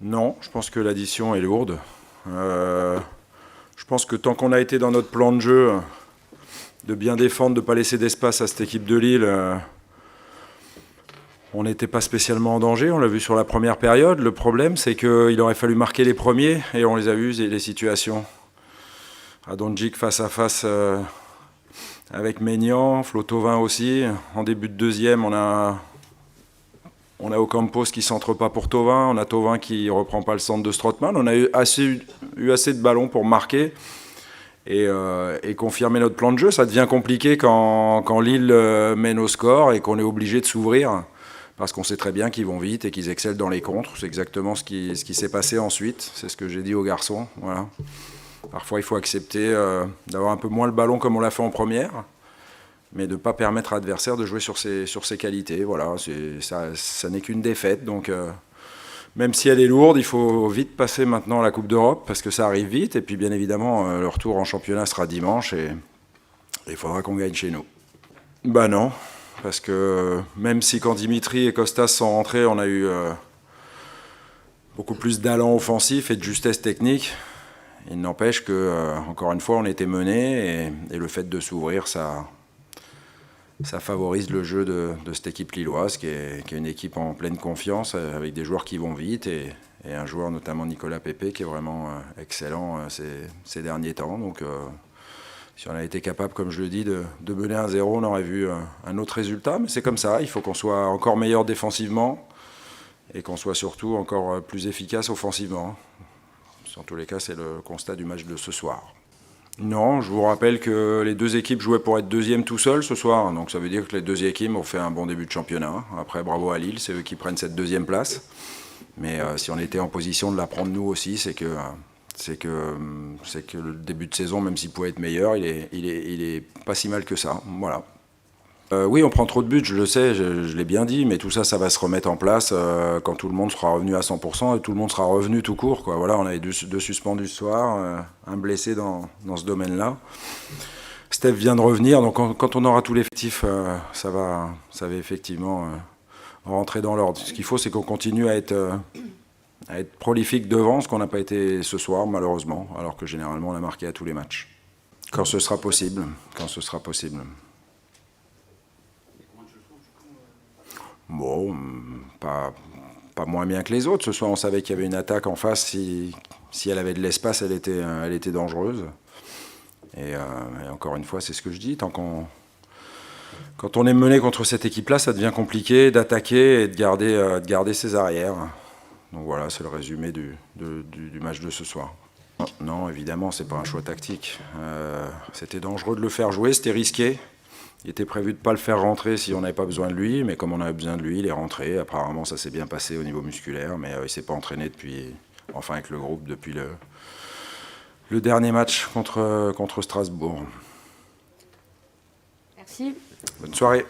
Non, je pense que l'addition est lourde. Je pense que tant qu'on a été dans notre plan de jeu, de bien défendre, de ne pas laisser d'espace à cette équipe de Lille, on n'était pas spécialement en danger, on l'a vu sur la première période. Le problème, c'est qu'il aurait fallu marquer les premiers, et on les a vus, les situations. Adonjic face à face avec Maignan, Flo Thauvin aussi. En début de deuxième, on a Ocampos qui ne centre pas pour Thauvin, on a Thauvin qui ne reprend pas le centre de Strootman. On a eu assez de ballons pour marquer et confirmer notre plan de jeu. Ça devient compliqué quand Lille mène au score et qu'on est obligé de s'ouvrir, parce qu'on sait très bien qu'ils vont vite et qu'ils excellent dans les contres. C'est exactement ce qui s'est passé ensuite. C'est ce que j'ai dit aux garçons. Voilà. Parfois, il faut accepter d'avoir un peu moins le ballon comme on l'a fait en première, mais de ne pas permettre à l'adversaire de jouer sur ses qualités. Voilà, ça n'est qu'une défaite. Donc, même si elle est lourde, il faut vite passer maintenant à la Coupe d'Europe, parce que ça arrive vite. Et puis, bien évidemment, le retour en championnat sera dimanche, et il faudra qu'on gagne chez nous. Bah non, parce que même si quand Dimitri et Costas sont rentrés, on a eu beaucoup plus d'allant offensif et de justesse technique, il n'empêche que, encore une fois, on était mené, et le fait de s'ouvrir, ça favorise le jeu de cette équipe lilloise, qui est une équipe en pleine confiance, avec des joueurs qui vont vite, et un joueur, notamment Nicolas Pepe, qui est vraiment excellent ces derniers temps. Donc, si on a été capable, comme je le dis, de mener 1-0, on aurait vu un autre résultat. Mais c'est comme ça, il faut qu'on soit encore meilleur défensivement, et qu'on soit surtout encore plus efficace offensivement. En tous les cas, c'est le constat du match de ce soir. Non, je vous rappelle que les deux équipes jouaient pour être deuxième tout seul ce soir. Donc ça veut dire que les deux équipes ont fait un bon début de championnat. Après, bravo à Lille, c'est eux qui prennent cette deuxième place. Mais si on était en position de la prendre nous aussi, c'est que le début de saison, même s'il pouvait être meilleur, il est pas si mal que ça. Voilà. Oui, on prend trop de buts, je le sais, je l'ai bien dit, mais tout ça, ça va se remettre en place quand tout le monde sera revenu à 100% et tout le monde sera revenu tout court, quoi. Voilà, on avait deux suspendus ce soir, un blessé dans ce domaine-là. Steph vient de revenir, donc quand on aura tout l'effectif, ça va effectivement rentrer dans l'ordre. Ce qu'il faut, c'est qu'on continue à être prolifique devant, ce qu'on n'a pas été ce soir, malheureusement, alors que généralement on a marqué à tous les matchs. Quand ce sera possible, Bon, pas moins bien que les autres. Ce soir, on savait qu'il y avait une attaque en face. Si elle avait de l'espace, elle était dangereuse. Et encore une fois, c'est ce que je dis. Quand on est mené contre cette équipe-là, ça devient compliqué d'attaquer et de garder ses arrières. Donc voilà, c'est le résumé du match de ce soir. Non, évidemment, c'est pas un choix tactique. C'était dangereux de le faire jouer, c'était risqué. Il était prévu de ne pas le faire rentrer si on n'avait pas besoin de lui, mais comme on avait besoin de lui, il est rentré. Apparemment, ça s'est bien passé au niveau musculaire, mais il ne s'est pas entraîné avec le groupe depuis le dernier match contre Strasbourg. Merci. Bonne soirée.